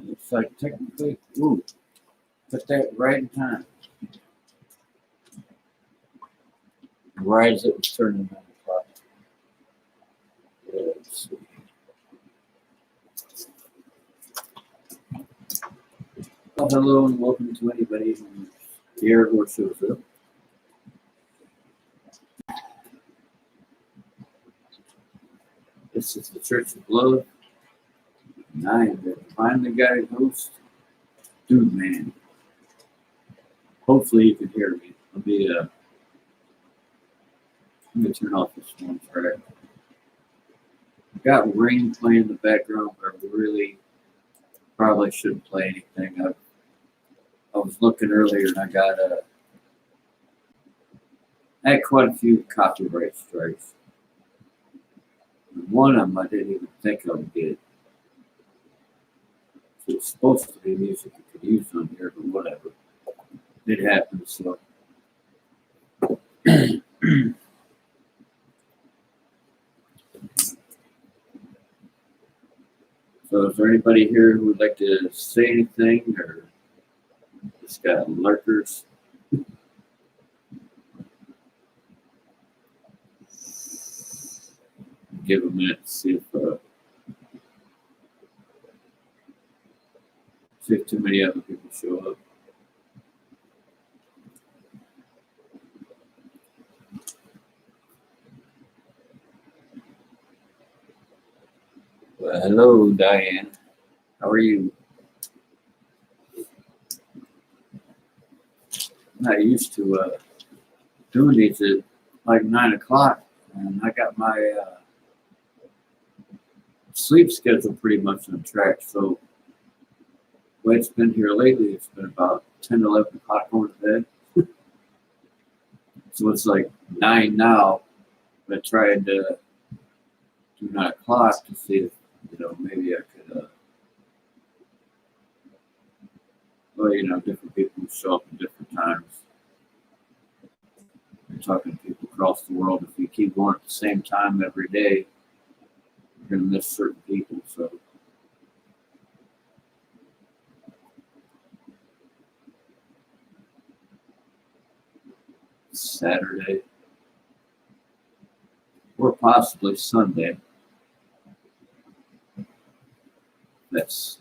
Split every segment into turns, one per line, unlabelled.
Looks like technically, ooh, put that right in time. Right as it was turning 9 o'clock. Let's see. Well, hello and welcome to anybody who's here or shows up. This is the Church of Love, and I am the Divinely Guided host, Dude Man. Hopefully you can hear me. Let me turn off this one track. I've got rain playing in the background, but I really probably shouldn't play anything. I was looking earlier and I had quite a few copyright strikes. One of them I didn't even think I would get. So it's supposed to be music you could use on here, but whatever. It happened, so. So is there anybody here who would like to say anything or just got lurkers? Give a minute to see if too many other people show up. Well, hello, Diane. How are you? I'm not used to doing these at like 9 o'clock, and I got my sleep schedule pretty much on track. So the way it's been here lately, it's been about 10, 11 o'clock going to bed. So it's like 9 now. I tried to do 9 o'clock to see if, maybe I could, different people show up at different times. You're talking to people across the world. If you keep going at the same time every day, you're going to miss certain people. So Saturday or possibly Sunday. That's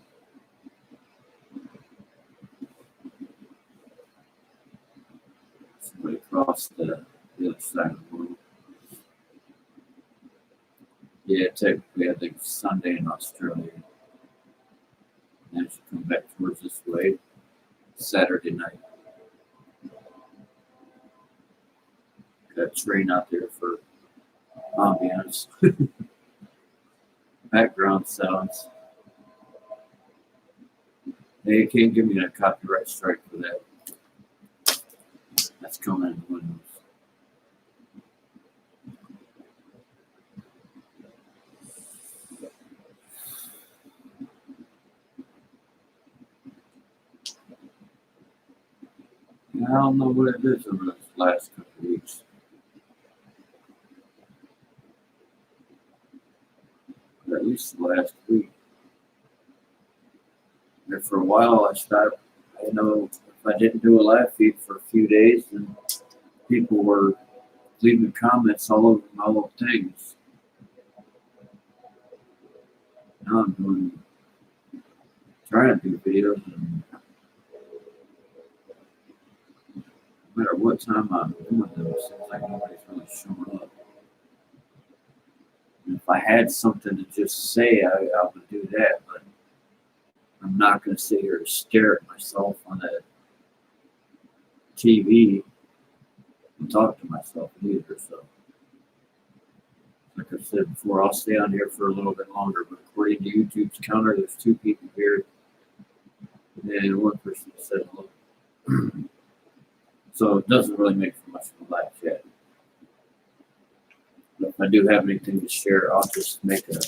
somebody across the other side of the world. Yeah, technically I think Sunday in Australia. And as you come back towards this way, Saturday night. Got a train out there for ambiance. Background sounds. They can't give me a copyright strike for that. That's coming in the windows. I don't know what it is over the last couple of weeks. Or at least the last week. And for a while I stopped, if I didn't do a live feed for a few days, then people were leaving comments all over my little things. Now I'm trying to do videos, and no matter what time I'm doing them, it seems like nobody's really showing up. And if I had something to just say, I would do that, but I'm not going to sit here and stare at myself on that TV and talk to myself either. So, like I said before, I'll stay on here for a little bit longer, but according to YouTube's counter, there's 2 people here, and 1 person said hello. So it doesn't really make for much of a live chat. But if I do have anything to share, I'll just make a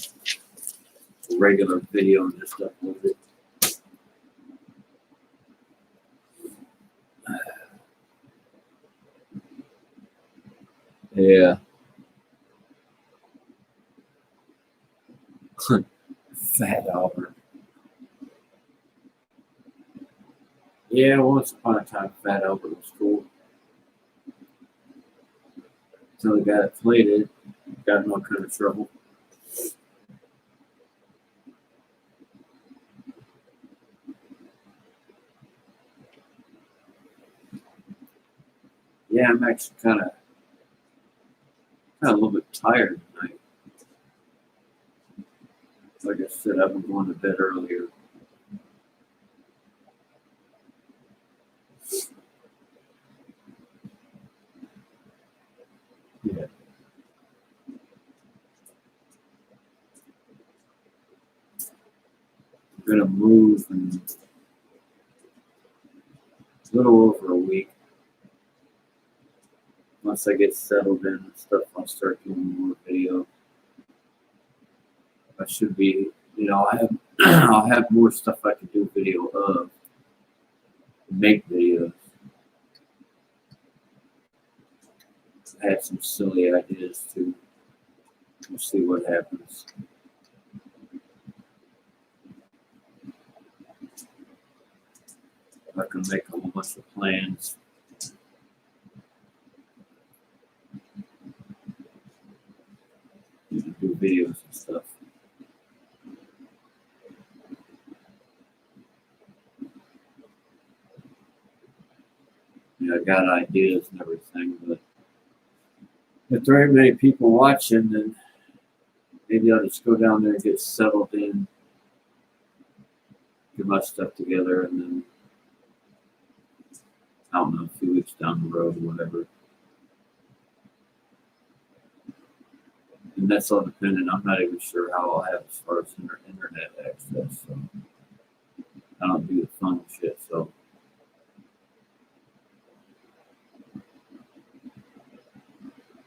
regular video and just upload it. Yeah. Fat Albert. Yeah, once upon a time, Fat Albert was cool. Until the guy that played it got in all kind of trouble. Yeah, I'm actually kind of a little bit tired tonight. Like I said, I've been going to bed earlier. Yeah. I'm gonna move in a little over a week. Once I get settled in and stuff, I'll start doing more video. I should be, I have, I'll have more stuff I can do video of, make videos. I had some silly ideas too. We'll see what happens. I can make a whole bunch of plans. You can do videos and stuff. I got ideas and everything, but if there ain't many people watching, then maybe I'll just go down there and get settled in, get my stuff together, and then I don't know, a few weeks down the road or whatever. And that's all dependent. I'm not even sure how I'll have as far as internet access. So I don't do the phone shit. So it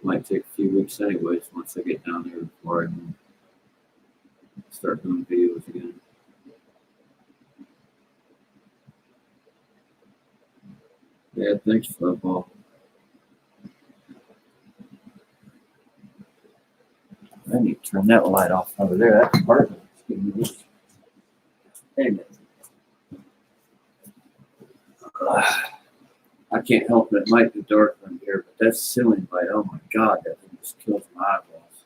might take a few weeks anyways once I get down there before I can start doing videos again. Yeah, thanks, football. I need to turn that light off over there. That's part of it. Damn it. I can't help it. It might be dark from here, but that ceiling light, oh my God, that thing just kills my eyeballs.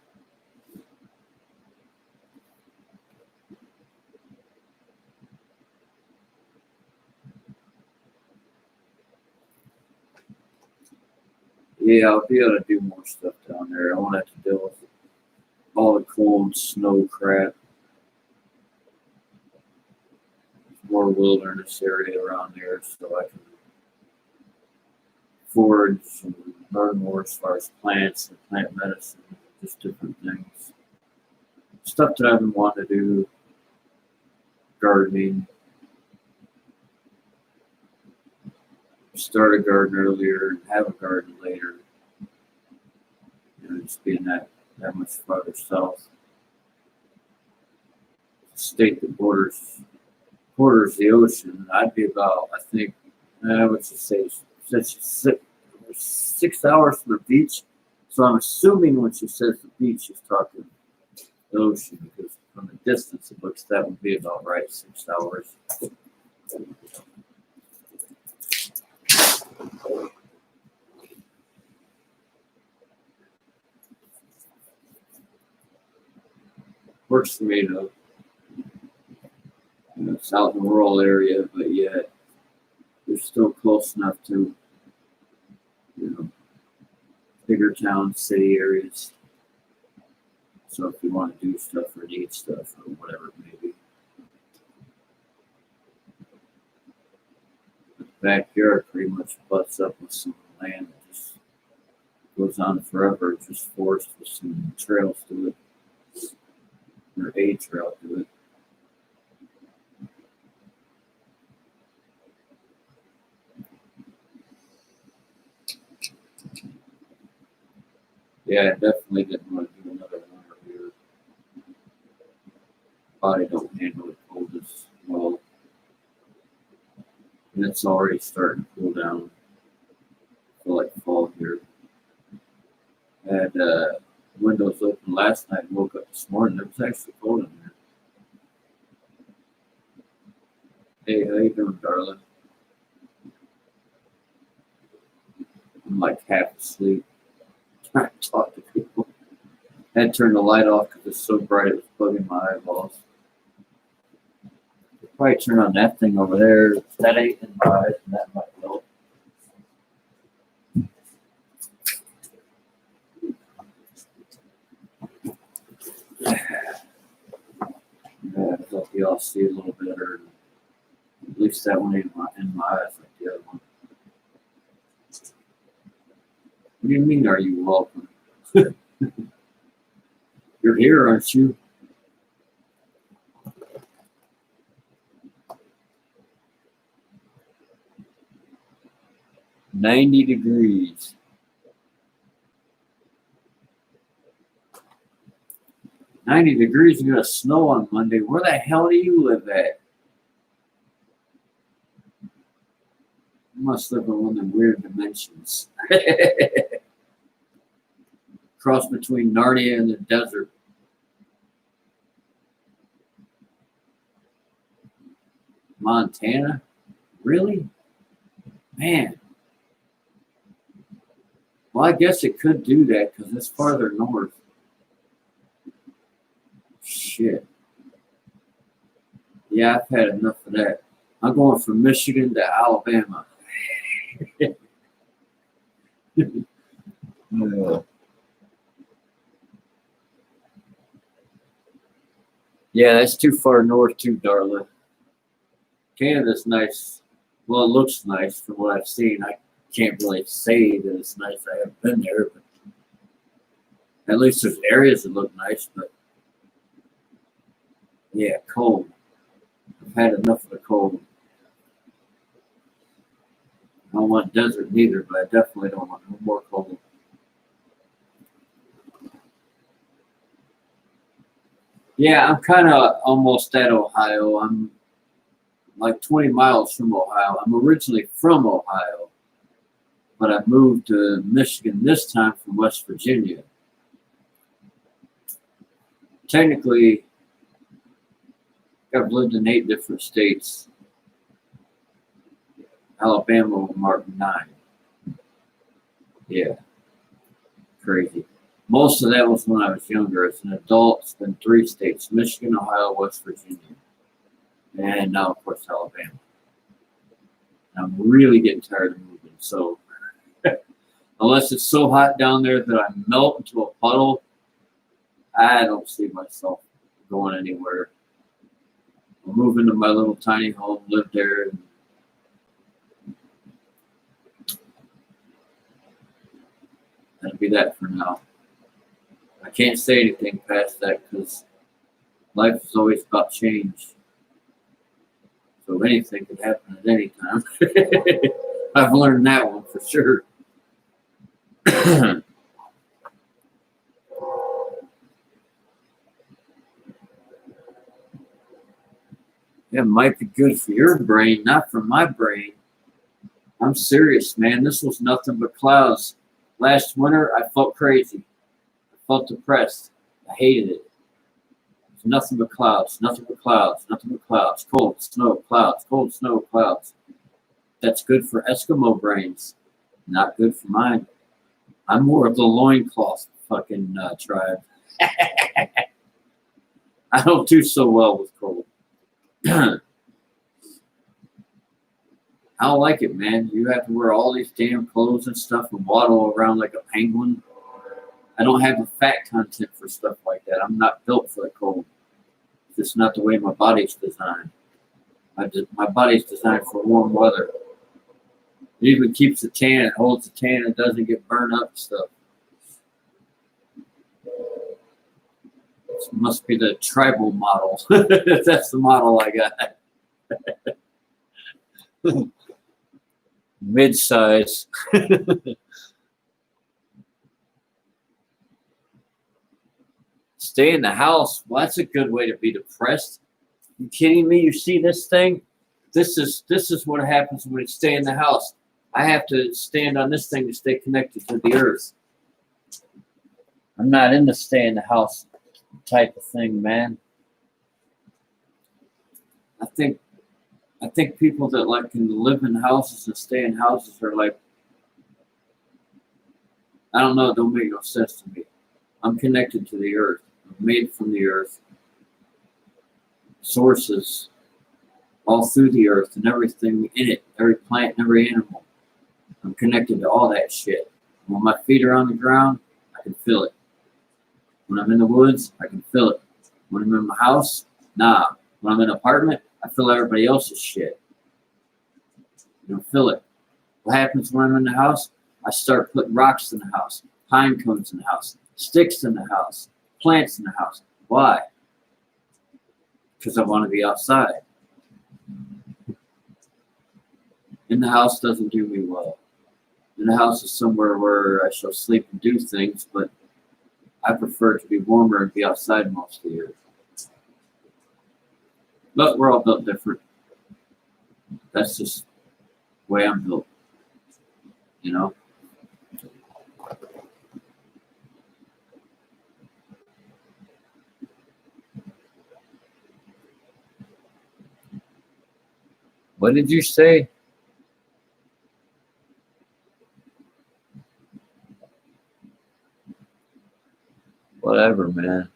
Yeah, I'll be able to do more stuff down there. I won't have to deal with all the cold snow crap. More wilderness area around there, so I can forage and learn more as far as plants and plant medicine, just different things. Stuff that I've been wanting to do, gardening. Start a garden earlier and have a garden later. Just being that much farther south. State that borders the ocean. I'd be about, I think, I would just say, since 6 hours from the beach. So I'm assuming when she says the beach, she's talking the ocean, because from the distance it looks that would be about right, 6 hours. Works for me though. It's out in the rural area, but yet you're still close enough to, bigger town, city areas. So if you want to do stuff or need stuff or whatever it may be. The backyard pretty much butts up with some land that just goes on forever. It's just forest with some trails to it, or a trail to it. Yeah, I definitely didn't want to do another winter here. Body don't handle it cold as well. And it's already starting to cool down. I feel like fall here. I had windows open last night and woke up this morning. It was actually cold in there. Hey, how you doing, darling? I'm like half asleep trying to talk to people. I had to turn the light off because it's so bright it was bugging my eyeballs. I'll probably turn on that thing over there. That ain't in my eyes, and that might help. Yeah, I hope y'all see a little better. At least that one ain't in my eyes like the other one. What do you mean, are you welcome? You're here, aren't you? "90 degrees. 90 degrees, you're gonna snow on Monday. Where the hell do you live at? You must live in one of the weird dimensions. Cross between Narnia and the desert. Montana? Really? Man. Well, I guess it could do that because it's farther north. Shit. Yeah, I've had enough of that. I'm going from Michigan to Alabama. Yeah, that's too far north too, darling. Canada's nice. Well, it looks nice from what I've seen. I can't really say that it's nice. I haven't been there, but at least there's areas that look nice. But yeah, cold. I've had enough of the cold. I don't want desert neither, but I definitely don't want no more cold. Yeah, I'm kind of almost at Ohio. I'm like 20 miles from Ohio. I'm originally from Ohio, but I moved to Michigan this time from West Virginia. Technically, I've lived in 8 different states. Alabama will mark 9. Yeah, crazy. Most of that was when I was younger. As an adult, it's been 3 states: Michigan, Ohio, West Virginia, and now, of course, Alabama. I'm really getting tired of moving. So, unless it's so hot down there that I melt into a puddle, I don't see myself going anywhere. I'll move into my little tiny home, live there, and that'll be that for now. I can't say anything past that because life is always about change. So anything could happen at any time. I've learned that one for sure. It might be good for your brain, not for my brain. I'm serious, man. This was nothing but clouds. Last winter, I felt crazy. I felt depressed. I hated it. It's nothing but clouds, nothing but clouds, nothing but clouds. Cold, snow, clouds, cold, snow, clouds. That's good for Eskimo brains. Not good for mine. I'm more of the loincloth fucking tribe. I don't do so well with cold. I don't like it, man. You have to wear all these damn clothes and stuff and waddle around like a penguin. I don't have the fat content for stuff like that. I'm not built for the cold. It's just not the way my body's designed. My body's designed for warm weather. It even keeps the tan. It holds the tan. It doesn't get burned up and stuff. This must be the tribal model. That's the model I got. Mid-size. Stay in the house. Well, that's a good way to be depressed. You kidding me? You see this thing? This is what happens when you stay in the house. I have to stand on this thing to stay connected to the earth. I'm not in the stay in the house type of thing, man. I think people that like can live in houses and stay in houses are like I don't know. It don't make no sense to me. I'm connected to the earth. I'm made from the earth. Sources all through the earth and everything in it, every plant and every animal. I'm connected to all that shit. When my feet are on the ground, I can feel it. When I'm in the woods, I can feel it. When I'm in my house, nah. When I'm in an apartment, I feel everybody else's shit. You don't feel it. What happens when I'm in the house? I start putting rocks in the house, pine cones in the house, sticks in the house, plants in the house. Why? Because I want to be outside. In the house doesn't do me well. In the house is somewhere where I shall sleep and do things, but I prefer to be warmer and be outside most of the year. But we're all built different. That's just the way I'm built, you know? What did you say? Whatever, man.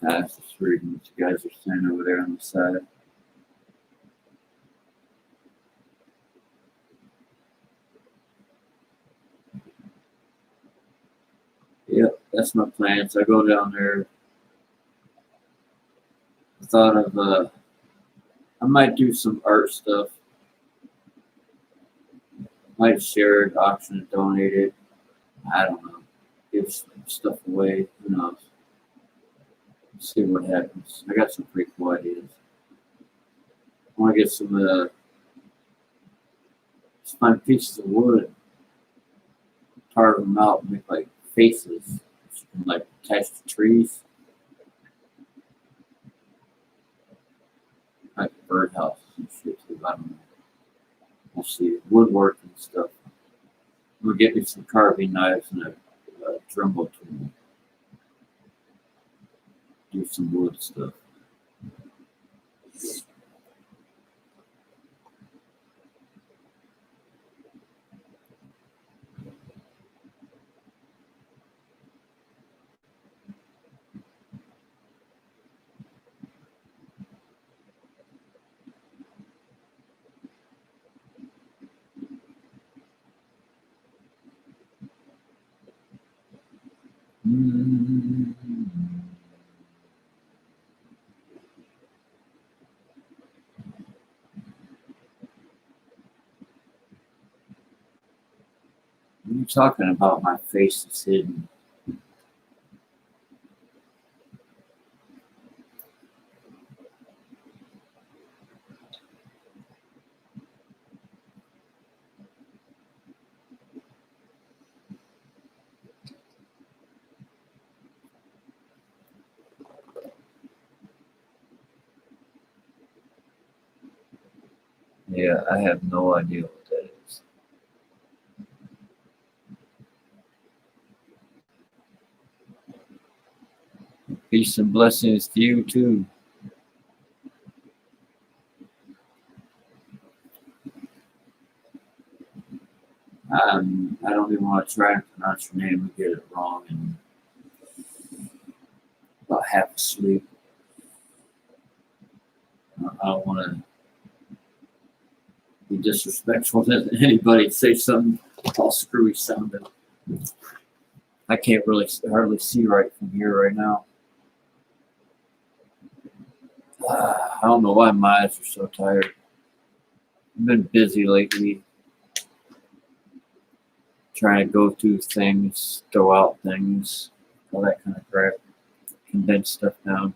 I was just reading what you guys are saying over there on the side. Yep, that's my plans. I go down there. I thought of I might do some art stuff. Might share it, auction it, donate it. I don't know. Give some stuff away. Who knows? See what happens. I got some pretty cool ideas. I want to get some just find pieces of wood, carve them out, and make like faces that you can like attach to trees, like birdhouses and shit too. I don't know. We'll see woodwork and stuff. I'm gonna get me some carving knives and a Dremel tool. Do some wood stuff. What are you talking about? My face is hidden. Yeah, I have no idea what that is. Peace and blessings to you too. I don't even want to try and pronounce your name and get it wrong and about half asleep. I don't want to be disrespectful to anybody, say something all screwy sounding. I can't really hardly see right from here right now. I don't know why my eyes are so tired. I've been busy lately, trying to go through things, throw out things, all that kind of crap, condense stuff down.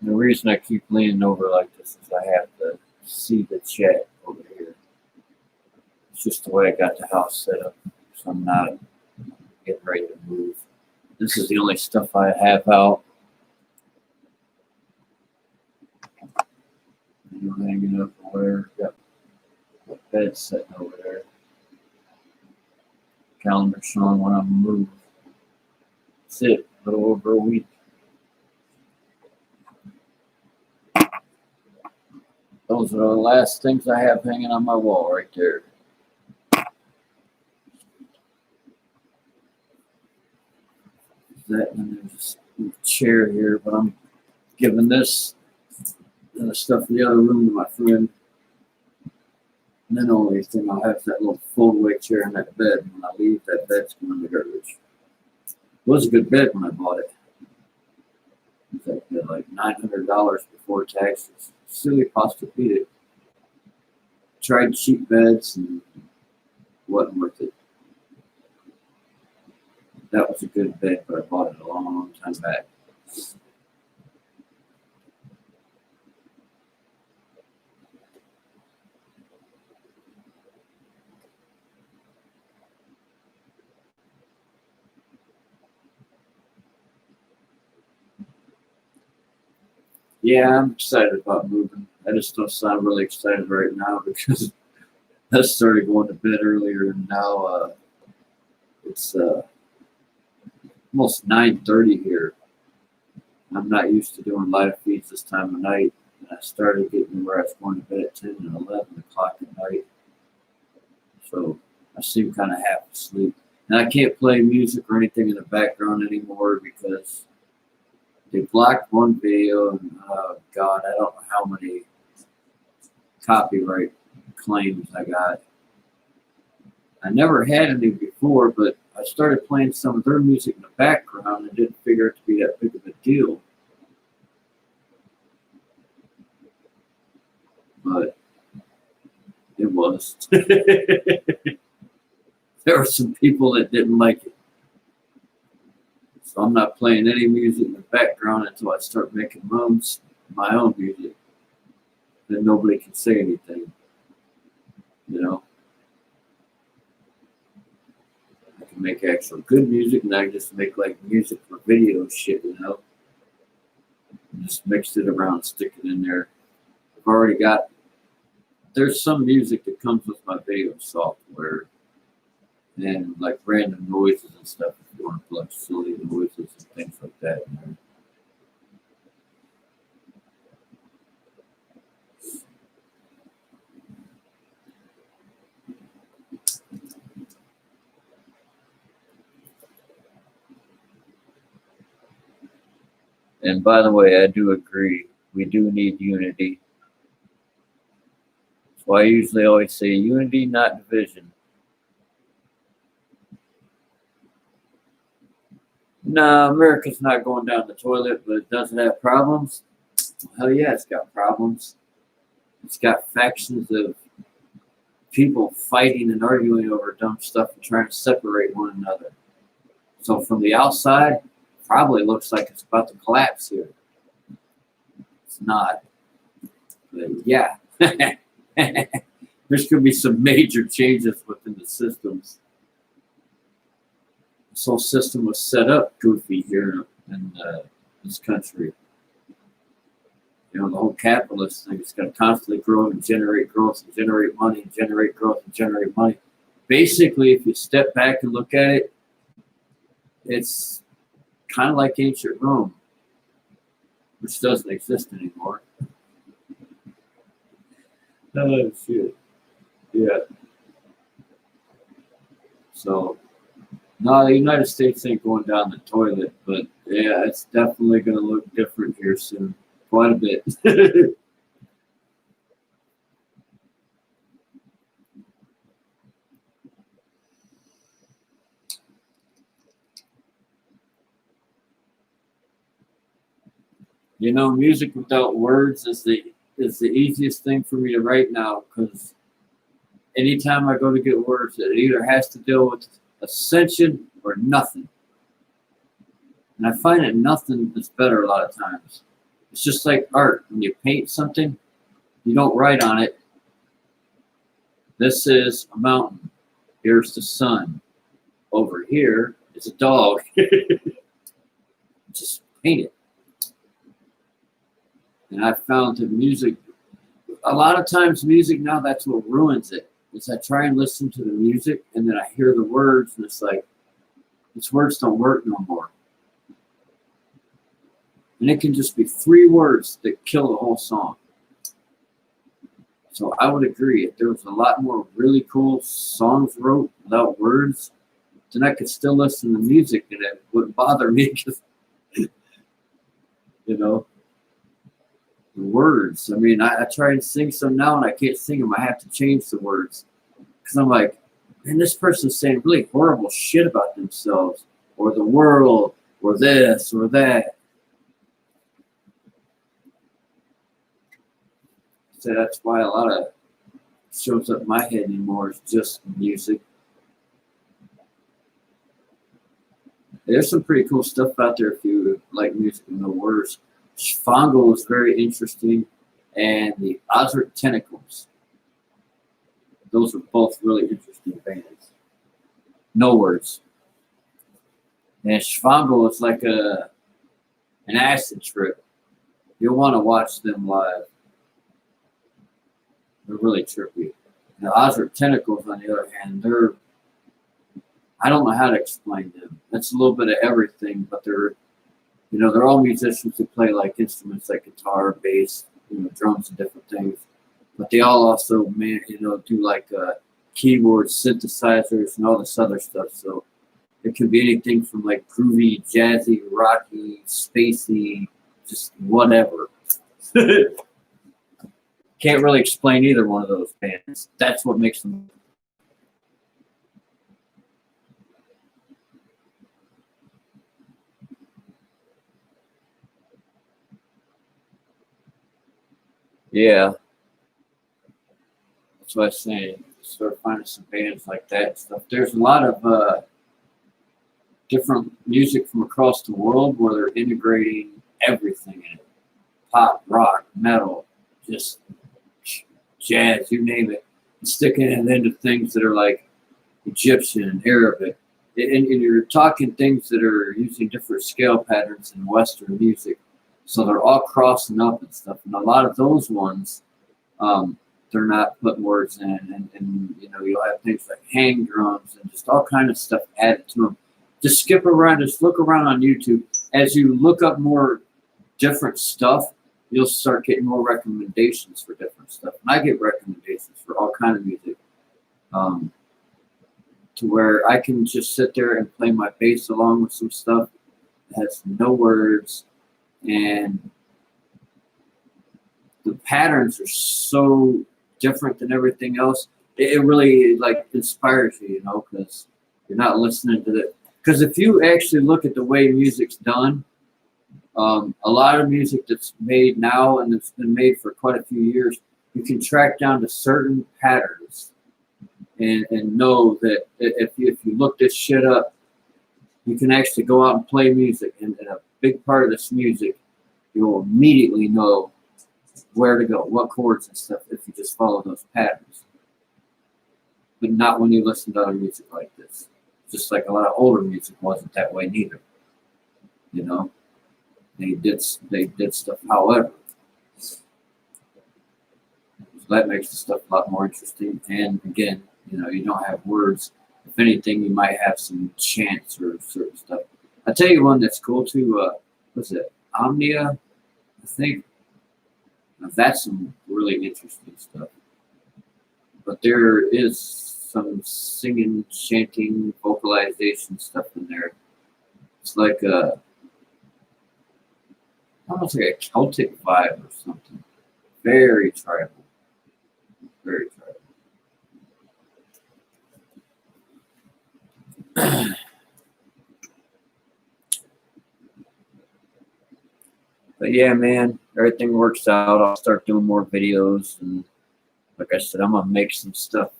The reason I keep leaning over like this is I have to see the chat over here. It's just the way I got the house set up. So I'm not getting ready to move. This is the only stuff I have out. You know, hanging up over there. Got the bed sitting over there. Calendar showing when I'm moving. That's it. A little over a week. Those are the last things I have hanging on my wall right there. That, and there's a chair here, but I'm giving this and the stuff in the other room to my friend. And then the only thing I'll have is that little fold-away chair and that bed. When I leave, that bed's going in the garbage. It was a good bed when I bought it. It was like $900 before taxes. Silly Posturepedic. Tried cheap beds and wasn't worth it. That was a good bed, but I bought it a long, long time back. Yeah, I'm excited about moving. I just don't sound really excited right now because I started going to bed earlier, and now it's almost 9:30 here. I'm not used to doing live feeds this time of night. And I started getting where I was going to bed at 10 and 11 o'clock at night. So I seem kind of half asleep. And I can't play music or anything in the background anymore because they blocked one video, and oh God, I don't know how many copyright claims I got. I never had any before, but I started playing some of their music in the background and didn't figure it to be that big of a deal. But it was. There were some people that didn't like it. So I'm not playing any music in the background until I start making my own music. Then nobody can say anything. You know? I can make actual good music, and I just make like music for video shit, you know? And just mix it around, stick it in there. I've already got, there's some music that comes with my video software. And like random noises and stuff, if you want to plug silly noises and things like that in there. And by the way, I do agree. We do need unity. So I usually always say unity, not division. No, America's not going down the toilet, but it doesn't have problems. Hell yeah, it's got problems. It's got factions of people fighting and arguing over dumb stuff and trying to separate one another. So from the outside, probably looks like it's about to collapse here. It's not. But yeah. There's going to be some major changes within the systems. This whole system was set up goofy here in this country. You know, the whole capitalist thing is going to constantly grow and generate growth and generate money and generate growth and generate money. Basically, if you step back and look at it, it's kind of like ancient Rome, which doesn't exist anymore. Oh, shit. Yeah. So, no, the United States ain't going down the toilet, but yeah, it's definitely going to look different here soon. Quite a bit. You know, music without words is the easiest thing for me to write now, because anytime I go to get words, it either has to deal with ascension or nothing. And I find that nothing is better a lot of times. It's just like art. When you paint something, you don't write on it. This is a mountain. Here's the sun. Over here is a dog. Just paint it. And I found that music, a lot of times music now, that's what ruins it. Is I try and listen to the music and then I hear the words and it's like, these words don't work no more. And it can just be 3 words that kill the whole song. So I would agree, if there was a lot more really cool songs wrote without words, then I could still listen to music and it wouldn't bother me because, you know, the words. I mean, I try and sing some now and I can't sing them. I have to change the words because I'm like, man, this person's saying really horrible shit about themselves or the world or this or that. So that's why a lot of shows up in my head anymore is just music. There's some pretty cool stuff out there if you like music and no words. Schwango is very interesting, and the Ozric Tentacles. Those are both really interesting bands. No words. And Schwango is like an acid trip. You'll want to watch them live. They're really trippy. The Ozric Tentacles, on the other hand, I don't know how to explain them. It's a little bit of everything, but they're all musicians who play like instruments like guitar, bass, drums and different things. But they all also, do like keyboards, synthesizers, and all this other stuff. So it can be anything from like groovy, jazzy, rocky, spacey, just whatever. Can't really explain either one of those bands. That's what makes them. Yeah. That's what I was saying. Start finding some bands like that and stuff. There's a lot of different music from across the world where they're integrating everything in it. Pop, rock, metal, just jazz, you name it. And sticking it into things that are like Egyptian, Arabic. And you're talking things that are using different scale patterns in Western music. So they're all crossing up and stuff. And a lot of those ones, they're not putting words in. And you'll have things like hang drums and just all kind of stuff added to them. Just skip around, just look around on YouTube. As you look up more different stuff, you'll start getting more recommendations for different stuff. And I get recommendations for all kind of music. To where I can just sit there and play my bass along with some stuff that has no words, and the patterns are so different than everything else. It really like inspires you, because you're not listening to it. Because if you actually look at the way music's done, a lot of music that's made now and it's been made for quite a few years, you can track down to certain patterns and know that if you look this shit up, you can actually go out and play music. And a big part of this music, you'll immediately know where to go, what chords and stuff, if you just follow those patterns. But not when you listen to other music like this. Just like a lot of older music wasn't that way neither. They did stuff however. So that makes the stuff a lot more interesting. And again, you don't have words. If anything, you might have some chants or certain stuff. I'll tell you one that's cool too. What's it? Omnia, I think. Now that's some really interesting stuff. But there is some singing, chanting, vocalization stuff in there. It's like almost like a Celtic vibe or something. Very tribal. Very tribal. But yeah, man, everything works out. I'll start doing more videos, and like I said, I'm gonna make some stuff.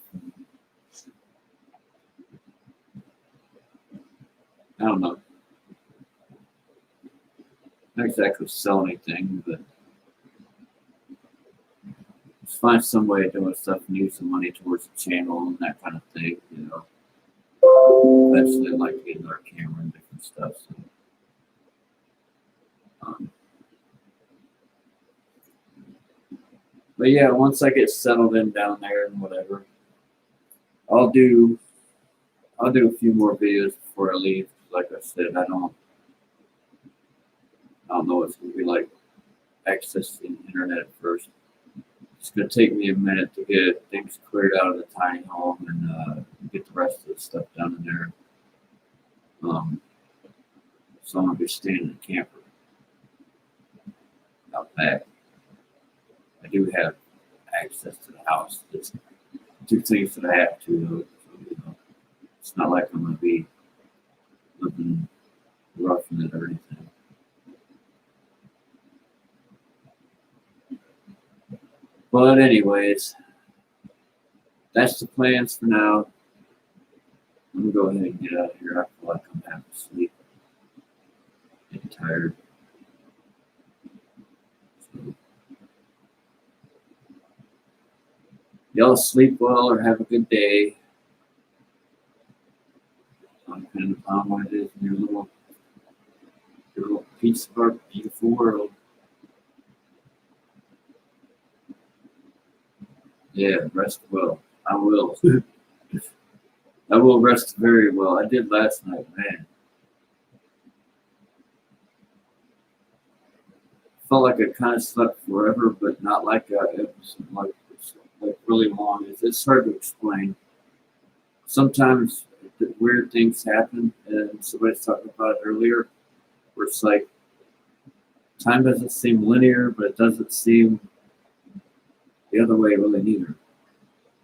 I don't know. Not exactly sell anything, but it's fun. find some way of doing stuff and use the money towards the channel and that kind of thing, you know. Eventually, I'd like to get another camera and different stuff. So, but yeah, once I get settled in down there and whatever, I'll do a few more videos before I leave. Like I said, I don't know what it's gonna be like accessing the internet at first. It's gonna take me a minute to get things cleared out of the tiny home and get the rest of the stuff done in there. So I'm gonna be staying in the camper out back. I do have access to the house. There's two things that I have to, though. So, you know, it's not like I'm gonna be living roughing it or anything. But anyways, that's the plans for now. I'm gonna go ahead and get out of here. I feel like I'm having to sleep. Getting tired. So, y'all sleep well or have a good day. Depending upon what it is in your little piece of our beautiful world. Yeah, rest well. I will. I will rest very well. I did last night, man. Felt like I kind of slept forever, but not like it was like really long. It's hard to explain. Sometimes weird things happen, and somebody's talking about it earlier, where it's like time doesn't seem linear, but it doesn't seem the other way really neither.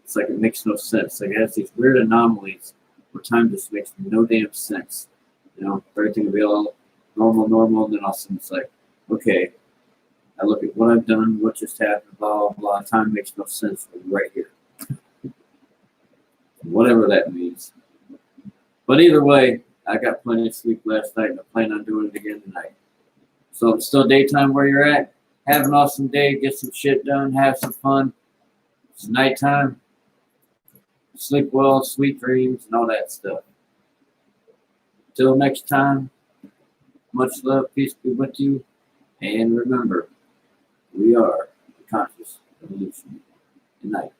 It's like it makes no sense. Like it has these weird anomalies where time just makes no damn sense. You know, everything will be all normal, and then all of a sudden it's like, okay, I look at what I've done, what just happened, blah, blah, blah. Time makes no sense right here. Whatever that means. But either way, I got plenty of sleep last night, and I plan on doing it again tonight. So it's still daytime where you're at. Have an awesome day. Get some shit done. Have some fun. It's nighttime. Sleep well, sweet dreams, and all that stuff. Till next time, much love, peace be with you. And remember, we are the conscious evolution. Good night.